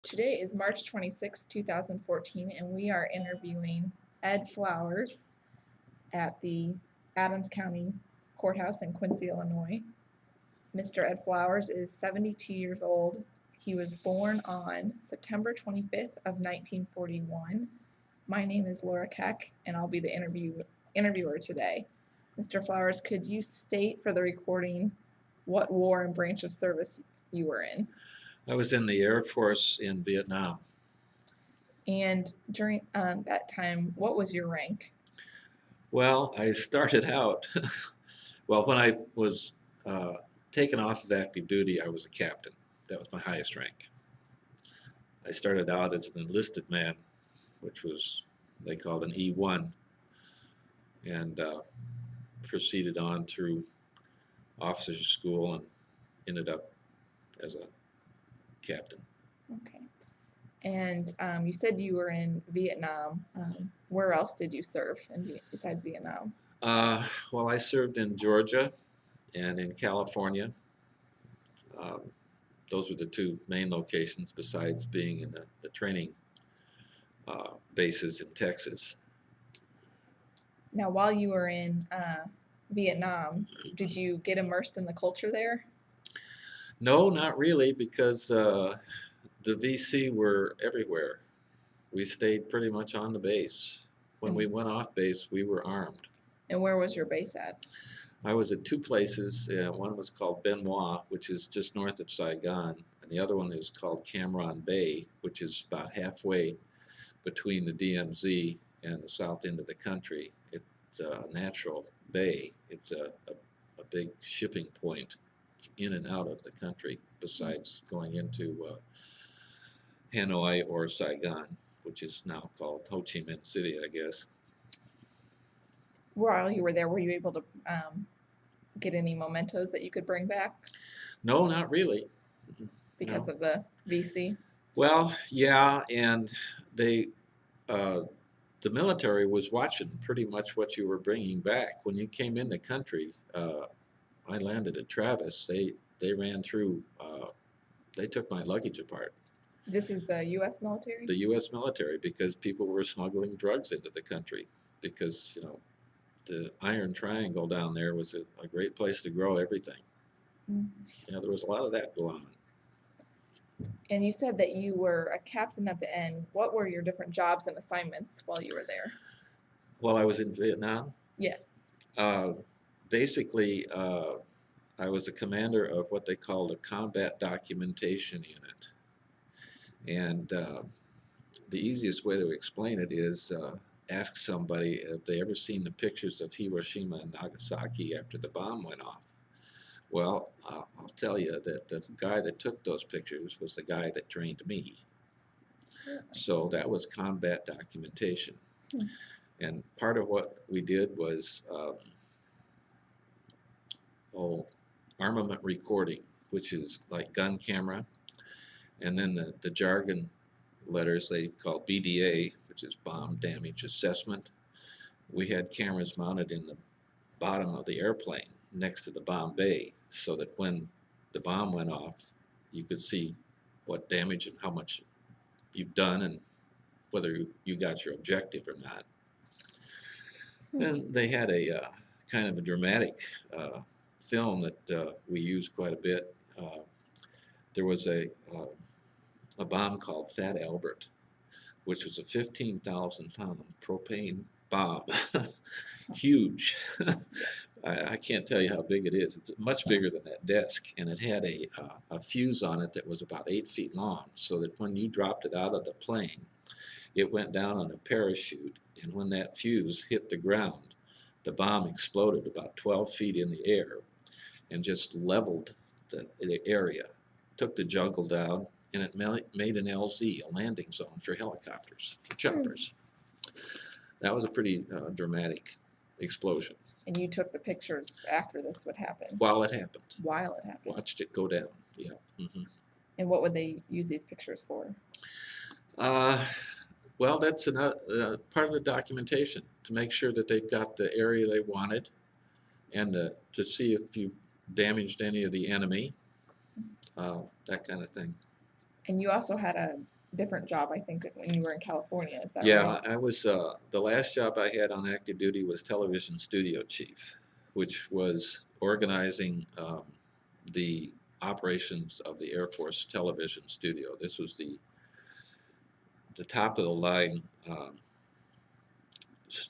Today is March 26, 2014, and we are interviewing Ed Flowers at the Adams County Courthouse in Quincy, Illinois. Mr. Ed Flowers is 72 years old. He was born on September 25th of 1941. My name is Laura Keck, and I'll be the interviewer today. Mr. Flowers, could you state for the recording what war and branch of service you were in? I was in the Air Force in Vietnam. And during that time, what was your rank? Well, I started out, well, when I was taken off of active duty, I was a captain. That was my highest rank. I started out as an enlisted man, which was, they called an E1, and proceeded on through officers' school and ended up as a captain. Okay. And you said you were in Vietnam. Where else did you serve besides Vietnam? Well, I served in Georgia and in California. Um, those were the two main locations besides being in the training bases in Texas. Now, while you were in Vietnam, did you get immersed in the culture there? No, not really, because the VC were everywhere. We stayed pretty much on the base. When we went off base, we were armed. And where was your base at? I was at two places. One was called Benoit, which is just north of Saigon, and the other one is called Cam Ranh Bay, which is about halfway between the DMZ and the south end of the country. It's a natural bay. It's a big shipping point in and out of the country, besides going into Hanoi or Saigon, which is now called Ho Chi Minh City, I guess. While you were there, were you able to get any mementos that you could bring back? No, not really. Because No. of the VC? Well, yeah, and they, the military was watching pretty much what you were bringing back. When you came in the country, I landed at Travis. They ran through. They took my luggage apart. This is the U.S. military? The U.S. military, because people were smuggling drugs into the country, because the Iron Triangle down there was a great place to grow everything. Yeah, there was a lot of that going on. And you said that you were a captain at the end. What were your different jobs and assignments while you were there? While I was in Vietnam, Yes. basically, I was a commander of what they called a combat documentation unit. And the easiest way to explain it is ask somebody if they ever seen the pictures of Hiroshima and Nagasaki after the bomb went off. Well, I'll tell you that the guy that took those pictures was the guy that trained me. So that was combat documentation. And part of what we did was armament recording, which is like gun camera. And then the jargon letters they call BDA, which is bomb damage assessment. We had cameras mounted in the bottom of the airplane next to the bomb bay, so that when the bomb went off, you could see what damage and how much you've done and whether you got your objective or not. And they had a kind of a dramatic film that we used quite a bit. There was a bomb called Fat Albert, which was a 15,000-pound propane bomb. Huge. I can't tell you how big it is. It's much bigger than that desk, and it had a fuse on it that was about 8 feet long, so that when you dropped it out of the plane, it went down on a parachute, and when that fuse hit the ground, the bomb exploded about 12 feet in the air and just leveled the area, took the jungle down, and it made an LZ, a landing zone for helicopters, for choppers. That was a pretty dramatic explosion. And you took the pictures after this would happen? While it happened. While it happened. Watched it go down, yeah. And what would they use these pictures for? Well, that's another part of the documentation, to make sure that they've got the area they wanted, and to see if you damaged any of the enemy, that kind of thing. And you also had a different job, I think, when you were in California. Is that Yeah, right? I was, the last job I had on active duty was television studio chief, which was organizing the operations of the Air Force television studio. This was the top of the line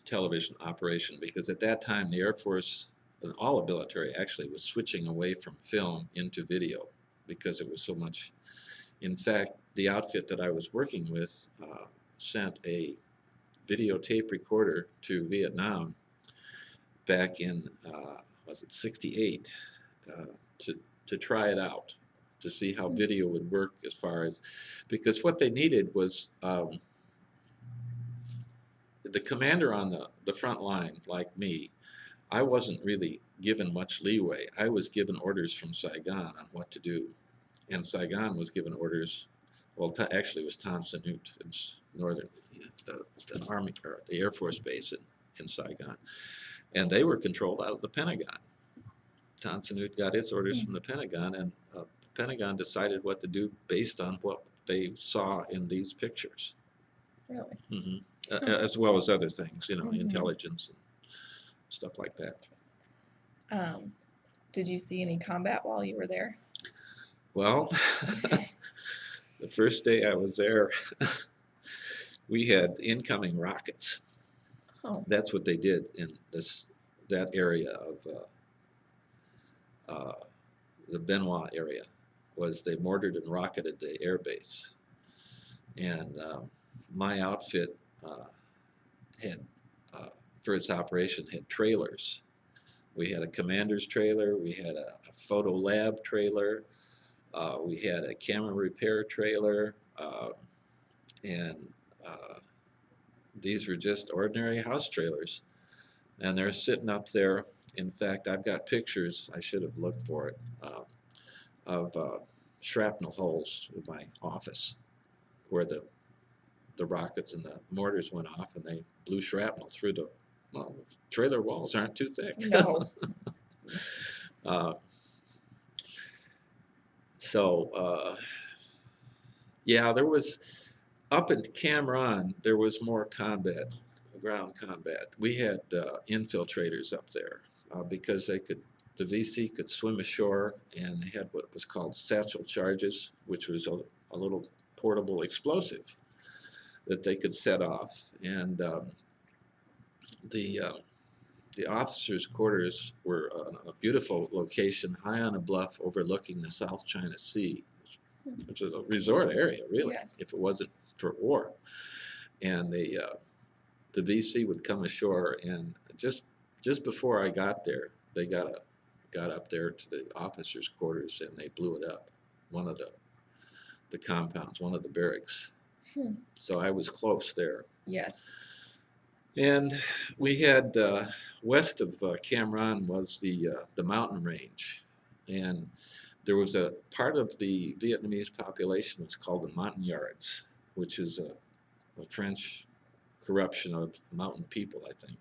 television operation, because at that time the Air Force and all the military actually was switching away from film into video because it was so much. In fact, the outfit that I was working with sent a videotape recorder to Vietnam back in, was it 68, uh, to, to try it out, to see how video would work as far as, because what they needed was the commander on the front line, like me, I wasn't really given much leeway. I was given orders from Saigon on what to do, and Saigon was given orders. Well, actually, it was Tan Son Nhut in northern, the Army or the Air Force base in Saigon, and they were controlled out of the Pentagon. Tan Son Nhut got his orders from the Pentagon, and the Pentagon decided what to do based on what they saw in these pictures. Really? Hmm. As well as other things, Mhm. intelligence and stuff like that. Did you see any combat while you were there? Well, the first day I was there, we had incoming rockets. Oh, That's what they did in that area of the Benoit area, was they mortared and rocketed the air base. And my outfit had, for its operation, had trailers. We had a commander's trailer, we had a photo lab trailer, we had a camera repair trailer, and these were just ordinary house trailers. And they're sitting up there. In fact, I've got pictures, I should have looked for it, of shrapnel holes in my office where the rockets and the mortars went off and they blew shrapnel through the, well, trailer walls aren't too thick. no. So, yeah, there was, up in Cameron, there was more combat, ground combat. We had infiltrators up there because the VC could swim ashore, and they had what was called satchel charges, which was a little portable explosive that they could set off. And the officers' quarters were a beautiful location high on a bluff overlooking the South China Sea, which is a resort area, really, Yes. if it wasn't for war. And the VC would come ashore, and just before I got there, they got up there to the officers' quarters, and they blew it up, one of the compounds, one of the barracks. So I was close there. Yes. And we had west of Cam was the mountain range, and there was a part of the Vietnamese population that's called the Montagnards, which is a French corruption of mountain people, I think.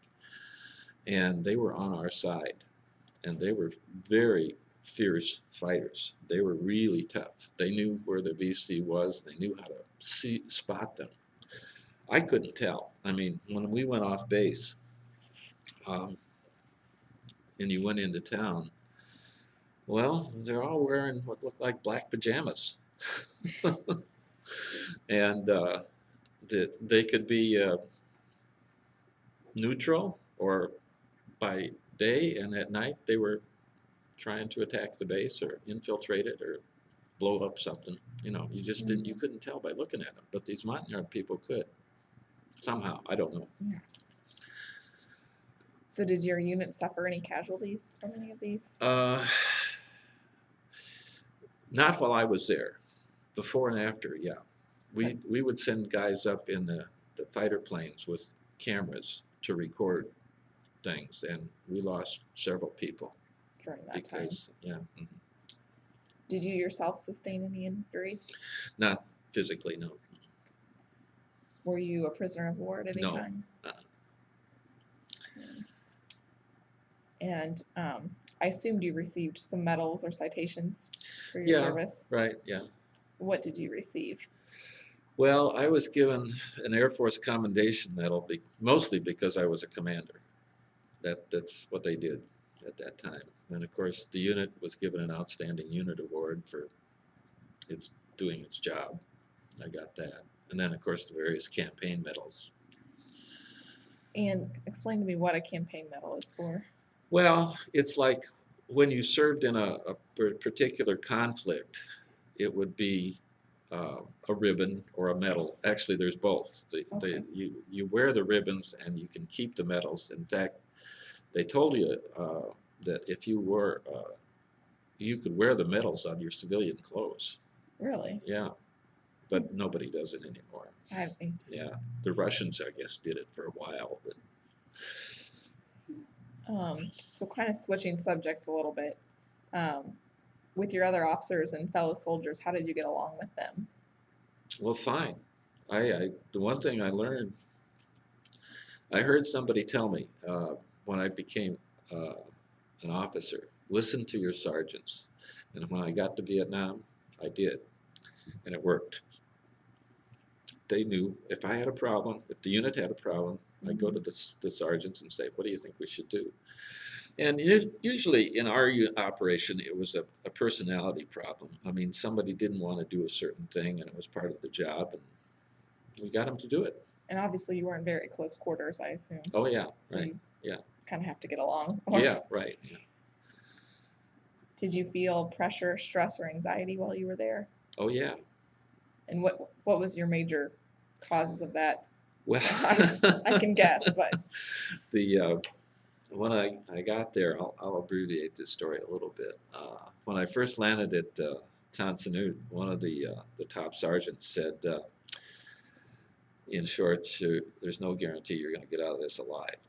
And they were on our side, and they were very fierce fighters. They were really tough. They knew where the VC was. They knew how to spot them. I couldn't tell. I mean, when we went off base, and you went into town, well, they're all wearing what looked like black pajamas. And they could be neutral, or by day, and at night they were trying to attack the base or infiltrate it or blow up something. You just didn't, you couldn't tell by looking at them. But these Montagnard people could. Somehow, I don't know. Yeah. So did your unit suffer any casualties from any of these? Not while I was there. Before and after, yeah. We would send guys up in the fighter planes with cameras to record things, and we lost several people During that time. Yeah. Mm-hmm. Did you yourself sustain any injuries? Not physically, no. Were you a prisoner of war at any No. time? And I assumed you received some medals or citations for your service. Right, yeah. What did you receive? Well, I was given an Air Force Commendation Medal mostly because I was a commander. That's what they did at that time. And of course, the unit was given an Outstanding Unit Award for its doing its job. I got that. And then, of course, the various campaign medals. And explain to me what a campaign medal is for. Well, it's like when you served in a particular conflict, it would be a ribbon or a medal. Actually, there's both. Okay. You wear the ribbons and you can keep the medals. In fact, they told you that if you were, you could wear the medals on your civilian clothes. Really? Yeah, but nobody does it anymore. Yeah, the Russians, I guess, did it for a while. But so kind of switching subjects a little bit. With your other officers and fellow soldiers, how did you get along with them? well, fine. The one thing I learned, I heard somebody tell me when I became an officer, listen to your sergeants. And when I got to Vietnam, I did, and it worked. They knew if I had a problem, if the unit had a problem, I'd go to the sergeants and say, what do you think we should do? And usually in our operation, it was a personality problem. I mean, somebody didn't want to do a certain thing, and it was part of the job, and we got them to do it. And obviously, you were in very close quarters, I assume. Oh, yeah, So right. you Yeah. kind of have to get along. Yeah, right. Yeah. Did you feel pressure, stress, or anxiety while you were there? Oh, yeah. And what was your major causes of that? Well, I can guess, but when I got there, I'll abbreviate this story a little bit. When I first landed at Tan Son Nhut, one of the top sergeants said, in short, there's no guarantee you're going to get out of this alive.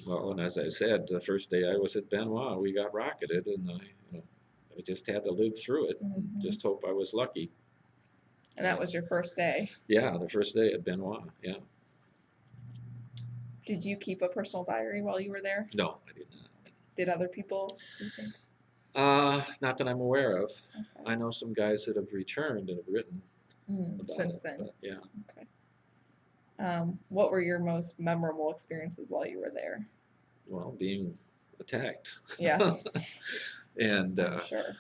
Well, and as I said, the first day I was at Benoit, we got rocketed, and I just had to live through it. Mhm. Just hope I was lucky. And that was your first day. Yeah, the first day at Benoit. Yeah. Did you keep a personal diary while you were there? No, I did not. Did other people, do you think? Not that I'm aware of. Okay. I know some guys that have returned and have written about Since it, then. but yeah. Okay. What were your most memorable experiences while you were there? Well, being attacked. Yeah. And I'm sure.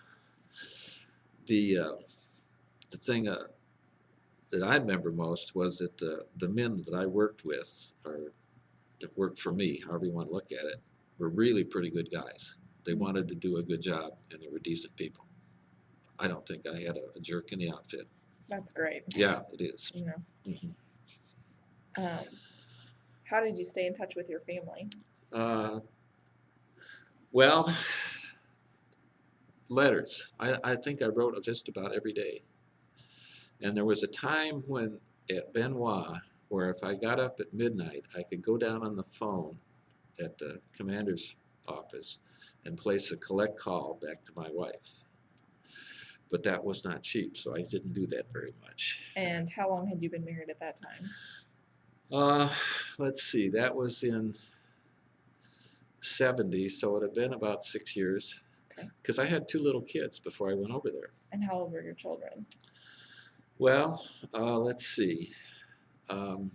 the thing that I remember most was that the men that I worked with, or that worked for me, however you want to look at it, were really pretty good guys. They wanted to do a good job, and they were decent people. I don't think I had a jerk in the outfit. That's great. Yeah, it is. You know. Mhm. How did you stay in touch with your family? Well, letters. I think I wrote just about every day. And there was a time when at Benoit where if I got up at midnight, I could go down on the phone at the commander's office and place a collect call back to my wife. But that was not cheap, so I didn't do that very much. And how long had you been married at that time? Let's see, that was in 70, so it had been about 6 years. Okay. Because I had 2 little kids before I went over there. And how old were your children? Well, let's see, 5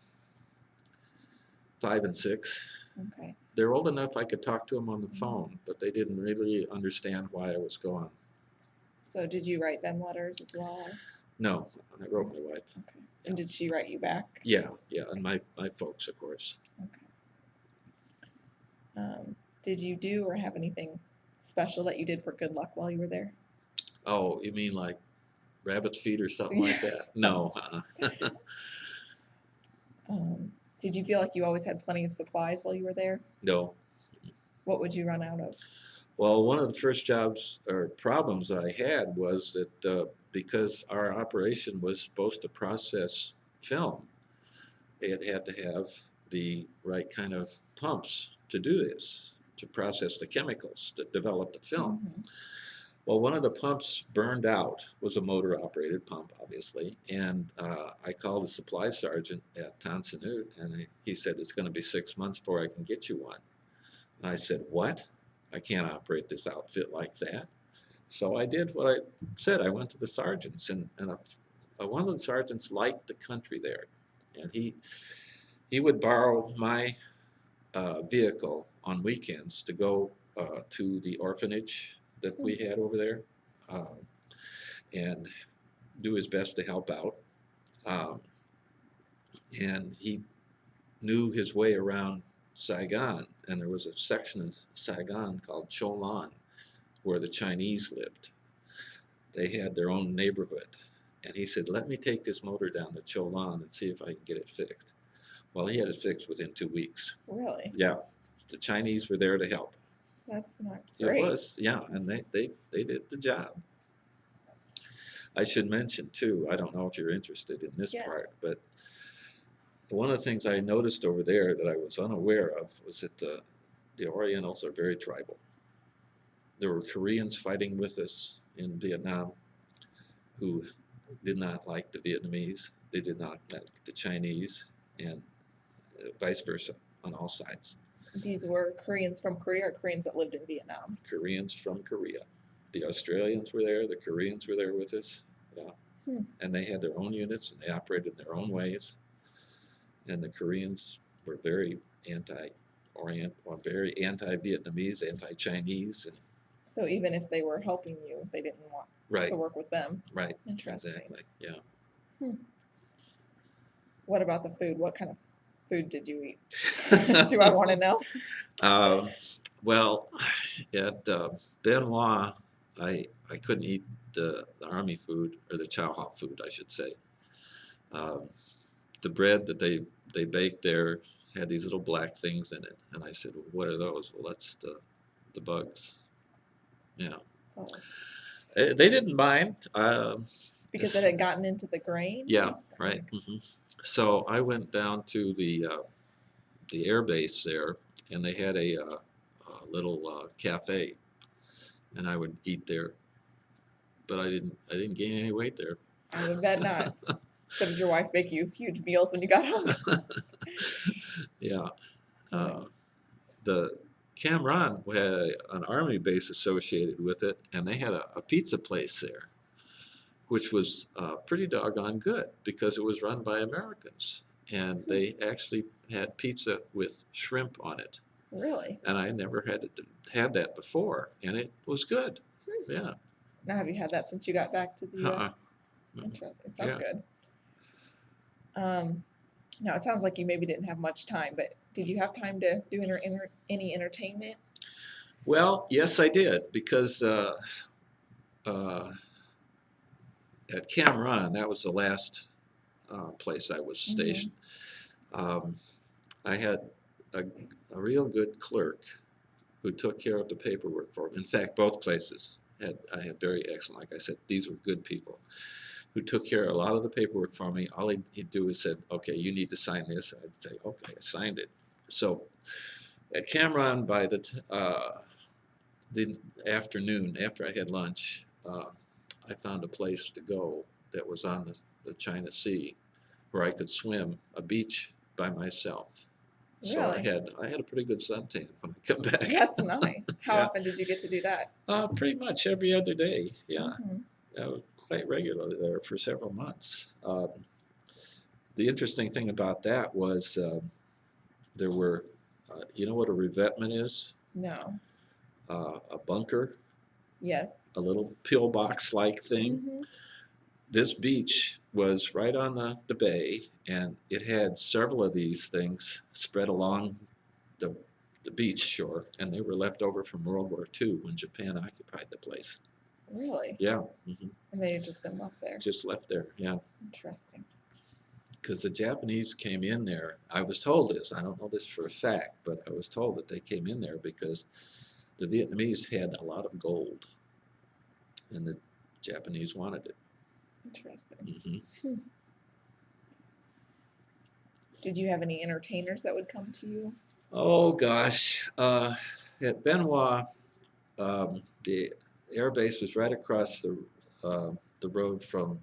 and 6. Okay. They're old enough I could talk to them on the phone, but they didn't really understand why I was gone. So did you write them letters as well? No, I wrote my wife. Okay. And did she write you back? Yeah, and my folks, of course. Okay. Did you do or have anything special that you did for good luck while you were there? Oh, you mean like rabbit's feet or something like that? Yes. No. Did you feel like you always had plenty of supplies while you were there? No. What would you run out of? Well, one of the first jobs or problems I had was that because our operation was supposed to process film, it had to have the right kind of pumps to do this, to process the chemicals that develop the film. Mm-hmm. Well, one of the pumps burned out, was a motor-operated pump, obviously, and I called the supply sergeant at Tan Son Nhut, and he said, it's going to be 6 months before I can get you one. And I said, what? I can't operate this outfit like that. So I did what I said. I went to the sergeants, and one of the sergeants liked the country there, and he would borrow my vehicle on weekends to go to the orphanage that we had over there, um, and do his best to help out. Um, and he knew his way around Saigon, and there was a section of Saigon called Cholan where the Chinese lived. They had their own neighborhood. And he said, let me take this motor down to Cholan and see if I can get it fixed. Well, he had it fixed within 2 weeks. Really? Yeah, the Chinese were there to help. That's not great. It was, yeah, and they did the job. I should mention too, I don't know if you're interested in this Yes. part, but one of the things I noticed over there that I was unaware of was that the Orientals are very tribal. There were Koreans fighting with us in Vietnam who did not like the Vietnamese. They did not like the Chinese, and vice versa on all sides. These were Koreans from Korea or Koreans that lived in Vietnam? Koreans from Korea. The Australians were there, the Koreans were there with us, yeah. And they had their own units and they operated in their own ways. And the Koreans were very anti-Orient, or very anti-Vietnamese, anti-Chinese. And so even if they were helping you, they didn't want to work with them. Right. Interesting. Exactly. Yeah. What about the food? What kind of food did you eat? Do I want to know? Well, at Benoit, I couldn't eat the army food, or the chow hop food, I should say. The bread that they baked there had these little black things in it, and I said, well, what are those? Well, that's the bugs. Yeah. Oh. They didn't mind. Because it had gotten into the grain? Yeah, right. Mm-hmm. So I went down to the air base there, and they had a little cafe, and I would eat there. But I didn't gain any weight there. I would bet not. So did your wife make you huge meals when you got home? Yeah. The Cameron had an army base associated with it, and they had a pizza place there, which was pretty doggone good because it was run by Americans. And they actually had pizza with shrimp on it. Really? And I never had that before, and it was good. Yeah. Now, have you had that since you got back to the U.S.? Interesting. Sounds good. Now, it sounds like you maybe didn't have much time, but did you have time to do any entertainment? Well, yes, I did, because at Cameron, that was the last place I was stationed. I had a real good clerk who took care of the paperwork for me. In fact, both places I had very excellent, like I said, these were good people who took care of a lot of the paperwork for me. All he'd do is said, okay, you need to sign this. I'd say, okay, I signed it. So at Cameron, by the afternoon, after I had lunch, I found a place to go that was on the China Sea where I could swim a beach by myself. Really? So I had a pretty good suntan when I come back. That's nice. How often did you get to do that? Pretty much every other day, yeah. Quite regularly there for several months. The interesting thing about that was there were, you know what a revetment is? No. A bunker. Yes. A little pillbox-like thing. This beach was right on the bay, and it had several of these things spread along the beach shore, and they were left over from World War II when Japan occupied the place. Really? Yeah. And they had just been left there? Just left there, yeah. Interesting. Because the Japanese came in there, I was told this, I don't know this for a fact, but I was told that they came in there because the Vietnamese had a lot of gold, and the Japanese wanted it. Interesting. Did you have any entertainers that would come to you? Oh gosh, at Benoit, the air base was right across the road from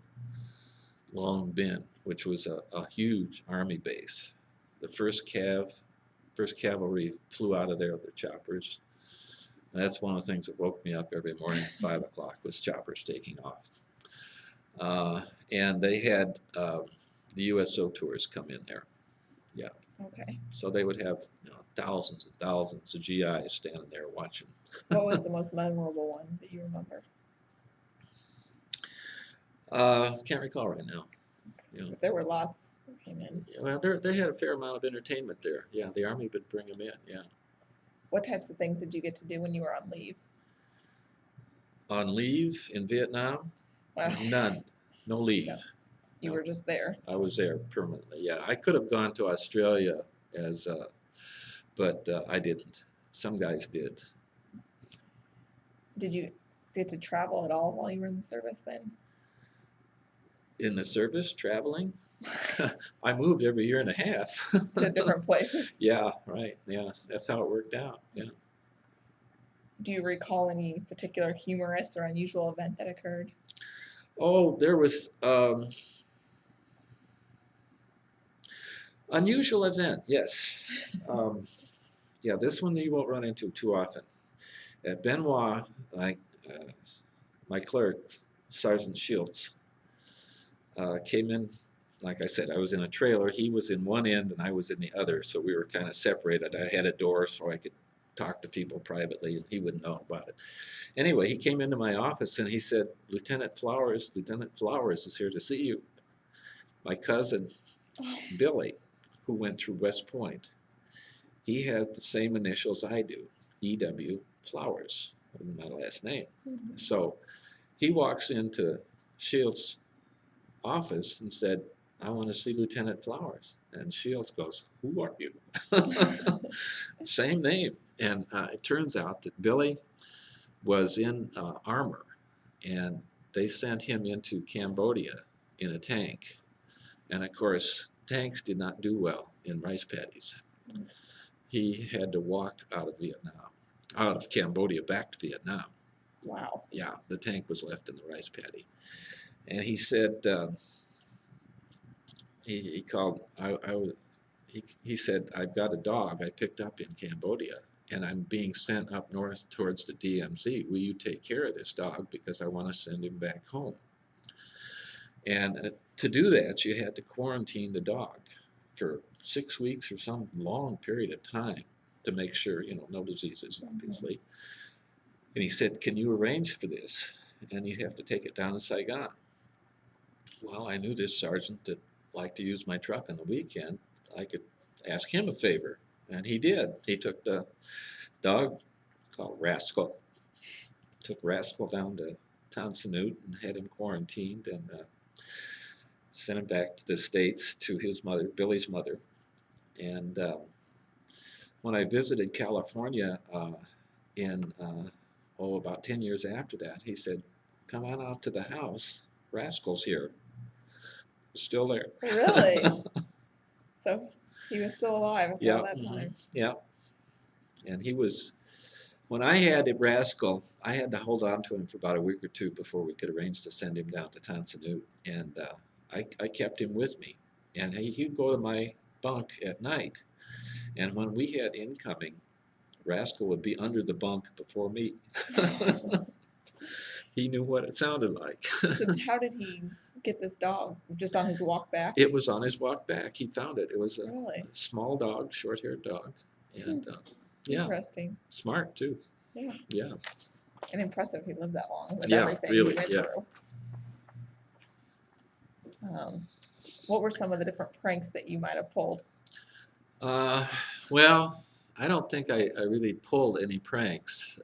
Long Binh, which was a huge army base. The first Cavalry flew out of there with their choppers. And that's one of the things that woke me up every morning at 5 o'clock was choppers taking off. And they had the USO tours come in there. Yeah. Okay. So they would have thousands and thousands of GIs standing there watching. What was the most memorable one that you remember? Can't recall right now. But there were lots that came in. Well, they had a fair amount of entertainment there. Yeah, the Army would bring them in. Yeah. What types of things did you get to do when you were on leave? On leave in Vietnam? Well, None. No leave. Yeah. You No. were just there. I was there permanently. Yeah, I could have gone to Australia but I didn't. Some guys did. Did you get to travel at all while you were in the service then? In the service, traveling, I moved every year and a half. To different places? Yeah, right. Yeah, that's how it worked out. Yeah. Do you recall any particular humorous or unusual event that occurred? Oh, there was unusual event. Yes. Yeah, this one you won't run into too often. At Benoit, my clerk, Sergeant Schultz, came in. Like I said, I was in a trailer. He was in one end and I was in the other, so we were kind of separated. I had a door so I could talk to people privately, and he wouldn't know about it. Anyway, he came into my office and he said, Lieutenant Flowers is here to see you. My cousin, Billy, who went through West Point, he has the same initials I do, E.W. Flowers, my last name. Mm-hmm. So he walks into Shields' office and said, I want to see Lieutenant Flowers. And Shields goes, who are you? Same name. And it turns out that Billy was in armor, and they sent him into Cambodia in a tank. And of course, tanks did not do well in rice paddies. He had to walk out of Cambodia back to Vietnam. Wow. Yeah, the tank was left in the rice paddy. And he said, he called, he said, I've got a dog I picked up in Cambodia, and I'm being sent up north towards the DMZ. Will you take care of this dog, because I want to send him back home? And to do that, you had to quarantine the dog for 6 weeks or some long period of time to make sure, no diseases, obviously. And he said, can you arrange for this? And you have to take it down to Saigon. Well, I knew this sergeant that liked to use my truck on the weekend. I could ask him a favor, and he did. He took the dog, called Rascal, took Rascal down to Tan Son Nhut and had him quarantined, and sent him back to the States to his mother, Billy's mother. And when I visited California about 10 years after that, he said, come on out to the house. Rascal's here. Still there. Really? So he was still alive after all that Mm-hmm. time. Yeah. And he was, when I had a Rascal, I had to hold on to him for about a week or two before we could arrange to send him down to Tan Son Nhut. And I kept him with me. And he'd go to my bunk at night. And when we had incoming, Rascal would be under the bunk before me. He knew what it sounded like. So how did he get this dog? Just on his walk back? It was on his walk back. He found it. It was a Really? small dog, short-haired dog. And yeah, Interesting. smart too. Yeah. Yeah. And impressive he lived that long with Yeah, everything really, he went yeah. through. What were some of the different pranks that you might have pulled? Well, I don't think I really pulled any pranks.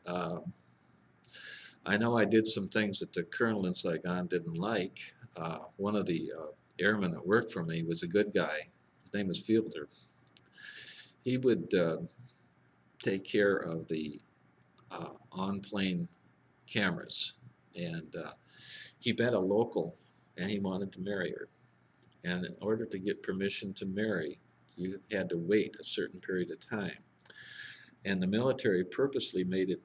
I know I did some things that the colonel in Saigon didn't like. One of the airmen that worked for me was a good guy. His name was Fielder. He would take care of the on-plane cameras, and he met a local, and he wanted to marry her. And in order to get permission to marry, you had to wait a certain period of time. And the military purposely made it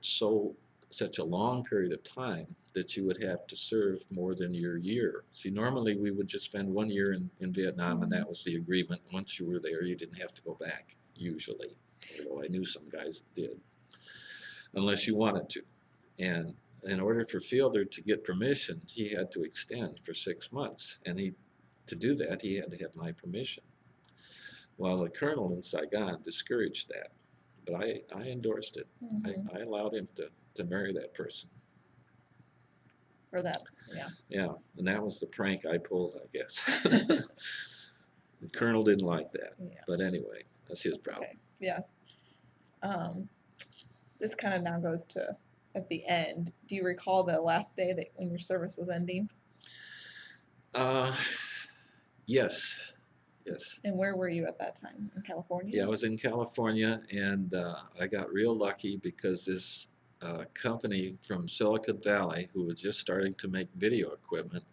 such a long period of time that you would have to serve more than your year. See, normally we would just spend 1 year in Vietnam, and that was the agreement. Once you were there, you didn't have to go back, usually. Although I knew some guys that did. unless you wanted to. And in order for Fielder to get permission, he had to extend for 6 months. And to do that, he had to have my permission. Well, the colonel in Saigon discouraged that, but I endorsed it. Mm-hmm. I allowed him to marry that person. For that, yeah. Yeah, and that was the prank I pulled, I guess. The colonel didn't like that, Yeah. but anyway, that's his problem. Okay. Yes. This kind of now goes to at the end. Do you recall the last day that when your service was ending? Yes, yes. And where were you at that time? In California? Yeah, I was in California, and I got real lucky because this company from Silicon Valley, who was just starting to make video equipment,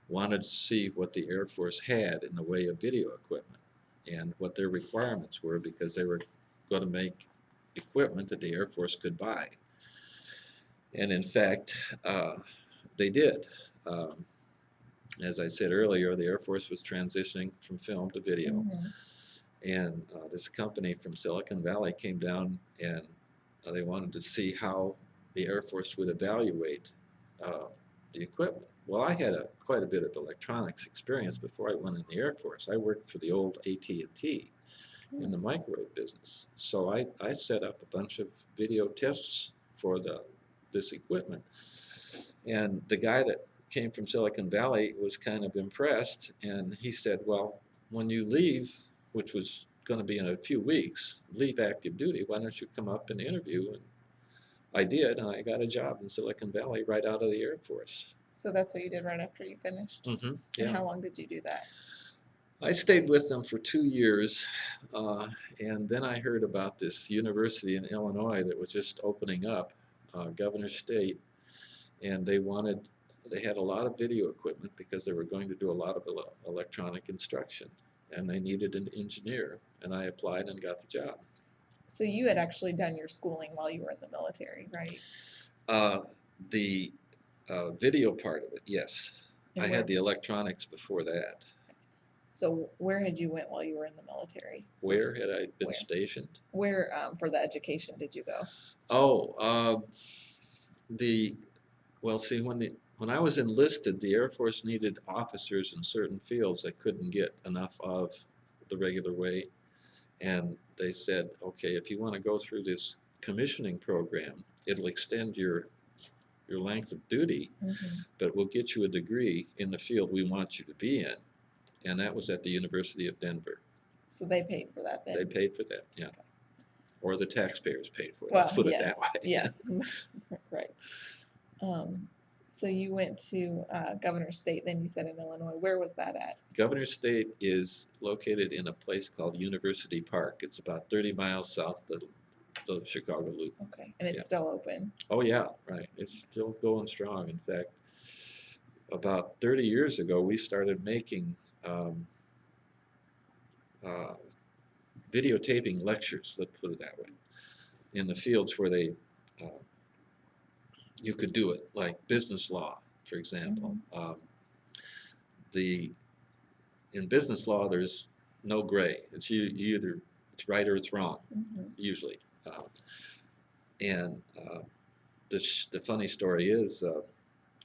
wanted to see what the Air Force had in the way of video equipment and what their requirements were, because they were going to make equipment that the Air Force could buy. And in fact, they did. As I said earlier, the Air Force was transitioning from film to video. Mm-hmm. And this company from Silicon Valley came down, and they wanted to see how the Air Force would evaluate the equipment. Well, I had quite a bit of electronics experience before I went in the Air Force. I worked for the old AT&T in the microwave business. So I set up a bunch of video tests for this equipment. And the guy that came from Silicon Valley was kind of impressed, and he said, well, when you leave, which was going to be in a few weeks, leave active duty, why don't you come up and interview? And I did, and I got a job in Silicon Valley right out of the Air Force. So that's what you did right after you finished? Mm-hmm. Yeah. And how long did you do that? I stayed with them for 2 years, and then I heard about this university in Illinois that was just opening up, Governor State, and they had a lot of video equipment because they were going to do a lot of electronic instruction, and they needed an engineer, and I applied and got the job. So you had actually done your schooling while you were in the military, right? The video part of it, yes. And I had the electronics before that. So where had you went while you were in the military? Where had I been Where? stationed? Where for the education did you go? Oh, well, see, when I was enlisted, the Air Force needed officers in certain fields they couldn't get enough of the regular way. And they said, okay, if you want to go through this commissioning program, it'll extend your length of duty, but we'll get you a degree in the field we want you to be in. And that was at the University of Denver. So they paid for that then? They paid for that, yeah. Okay. Or the taxpayers paid for it. Well, let's put yes, it that way. Yes, right. So you went to Governor State, then you said in Illinois. Where was that at? Governor State is located in a place called University Park. It's about 30 miles south of the Chicago Loop. Okay, and it's still open? Oh yeah, right. It's still going strong. In fact, about 30 years ago, we started making videotaping lectures, let's put it that way, in the fields where you could do it, like business law, for example. In business law, there's no gray. It's either it's right or it's wrong, usually. And the funny story is,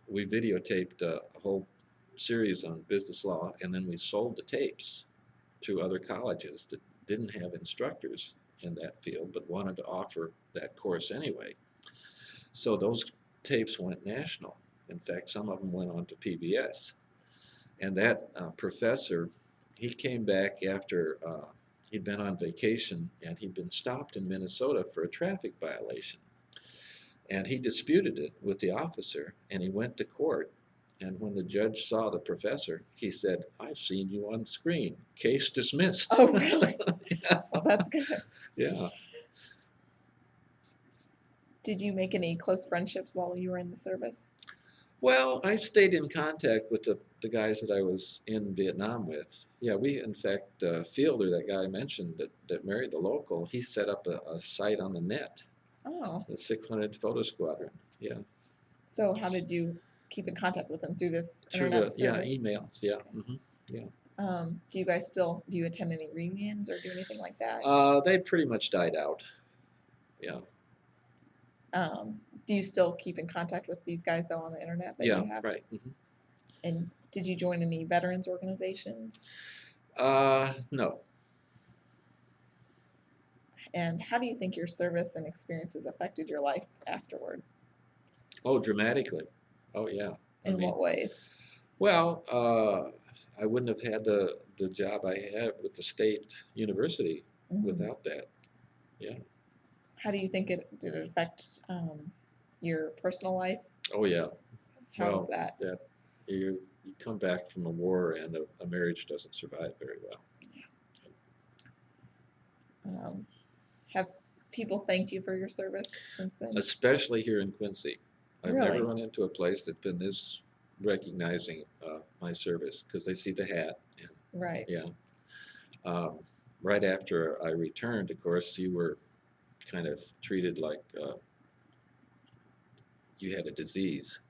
we videotaped a whole series on business law, and then we sold the tapes to other colleges that didn't have instructors in that field but wanted to offer that course anyway. So those tapes went national. In fact, some of them went on to PBS. And that professor, he came back after he'd been on vacation, and he'd been stopped in Minnesota for a traffic violation. And he disputed it with the officer, and he went to court. And when the judge saw the professor, he said, "I've seen you on screen. Case dismissed." Oh, really? Yeah. Well, that's good. Yeah. Did you make any close friendships while you were in the service? Well, I stayed in contact with the guys that I was in Vietnam with. Yeah, in fact, Fielder, that guy I mentioned that married the local, he set up a site on the net. Oh. The 600 Photo Squadron, yeah. So how did you keep in contact with them? Through this Through internet service? Yeah, emails, yeah. Yeah. Do you guys do you attend any reunions or do anything like that? They pretty much died out, yeah. Do you still keep in contact with these guys though on the internet that Yeah, you have? right. And did you join any veterans organizations? No. And how do you think your service and experiences affected your life afterward? Oh, dramatically. Oh, yeah. In what ways? Well, I wouldn't have had the job I had with the state university Mhm. without that. Yeah. How do you think did it affect your personal life? Oh, yeah. How Well, is that? you come back from a war and a marriage doesn't survive very well. Have people thanked you for your service since then? Especially here in Quincy. I've Really? never run into a place that's been this recognizing my service because they see the hat. And, Right. yeah. Right after I returned, of course, you were kind of treated like you had a disease.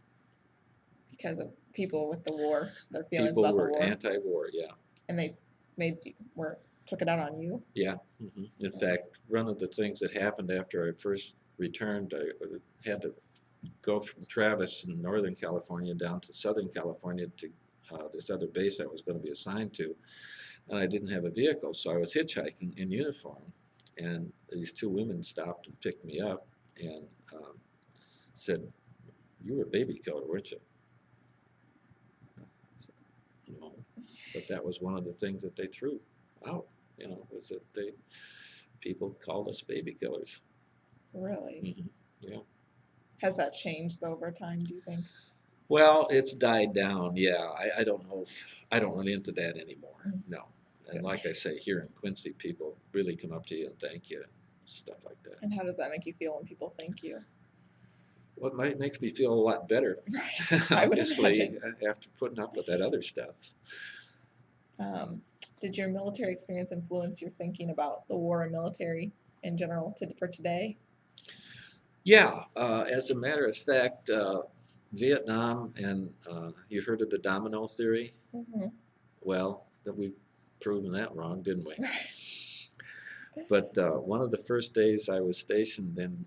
Because of people with the war, their feelings People about the were war, anti-war, yeah. and they took it out on you. Yeah. In fact, one of the things that happened after I first returned, I had to go from Travis in Northern California down to Southern California to this other base I was going to be assigned to, and I didn't have a vehicle, so I was hitchhiking in uniform, and these two women stopped and picked me up and said, "You were a baby killer, weren't you?" No, but that was one of the things that they threw out. Was that people called us baby killers. Really? Yeah. Has that changed over time, do you think? Well, it's died down. Yeah, I don't know. I don't run into that anymore. No. And good. like I say, here in Quincy, people really come up to you and thank you, stuff like that. And how does that make you feel when people thank you? What makes me feel a lot better, Right. I would obviously, imagine. after putting up with that other stuff. Did your military experience influence your thinking about the war and military in general for today? Yeah, as a matter of fact, Vietnam, and you've heard of the domino theory? Mm-hmm. Well, that we've proven that wrong, didn't we? Right. But one of the first days I was stationed in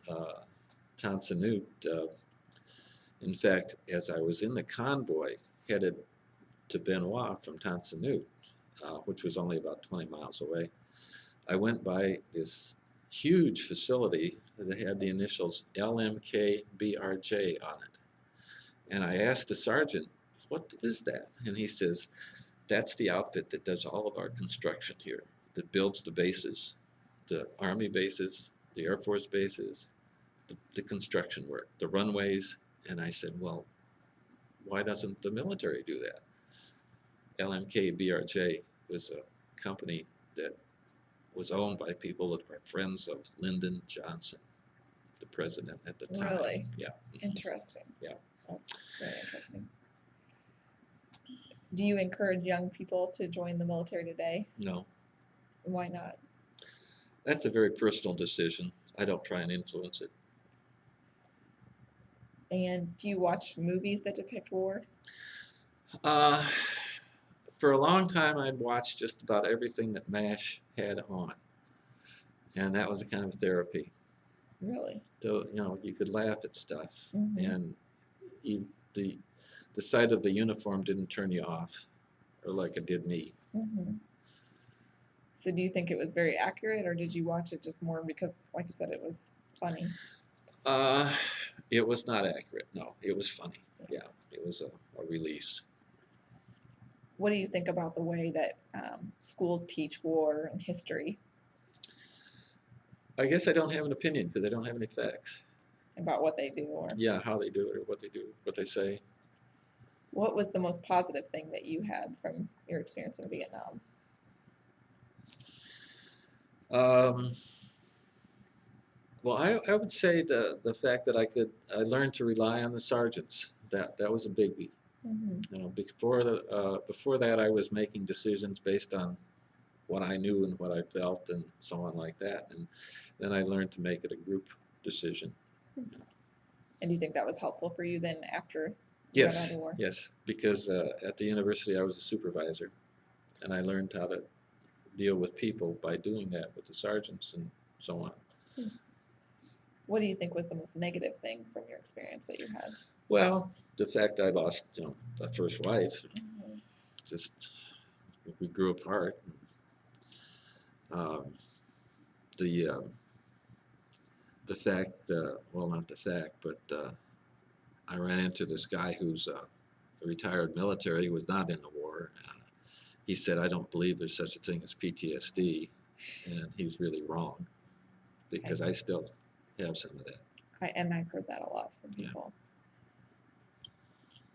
Tan Son Nhut, in fact, as I was in the convoy headed to Benoit from Tan Son Nhut, which was only about 20 miles away, I went by this huge facility that had the initials LMKBRJ on it. And I asked the sergeant, "What is that?" And he says, "That's the outfit that does all of our construction here, that builds the bases, the Army bases, the Air Force bases, the construction work, the runways." And I said, "Well, why doesn't the military do that?" LMKBRJ was a company that was owned by people that were friends of Lyndon Johnson, the president at the time. Really? Yeah. Interesting. Yeah. That's very interesting. Do you encourage young people to join the military today? No. Why not? That's a very personal decision. I don't try and influence it. And do you watch movies that depict war? For a long time, I'd watched just about everything that MASH had on, and that was a kind of therapy. Really? So, you could laugh at stuff, Mhm. and the sight of the uniform didn't turn you off, or like it did me. Mm-hmm. So do you think it was very accurate, or did you watch it just more because, like you said, it was funny? It was not accurate. No, it was funny. Yeah, it was a release. What do you think about the way that schools teach war and history? I guess I don't have an opinion because I don't have any facts. About what they do, or Yeah, how they do it, or what they do, what they say. what was the most positive thing that you had from your experience in Vietnam? Well, I would say the fact that I learned to rely on the sergeants. That was a biggie. Mm-hmm. Before that, I was making decisions based on what I knew and what I felt and so on like that. And then I learned to make it a group decision. And do you think that was helpful for you then after you got out of the war? Yes, because at the university I was a supervisor, and I learned how to deal with people by doing that with the sergeants and so on. What do you think was the most negative thing from your experience that you had? Well, the fact I lost, that first wife, Mhm. just we grew apart. Um, the the fact, well, not the fact, but I ran into this guy who's a retired military, who was not in the war. He said, "I don't believe there's such a thing as PTSD," and he was really wrong because I still have some of that. And I've heard that a lot from Yeah. people.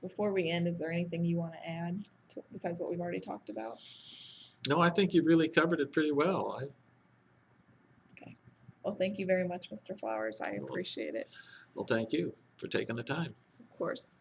Before we end, is there anything you want to add besides what we've already talked about? No, I think you've really covered it pretty well. Okay. Well, thank you very much, Mr. Flowers. I appreciate it. Well, thank you for taking the time. Of course.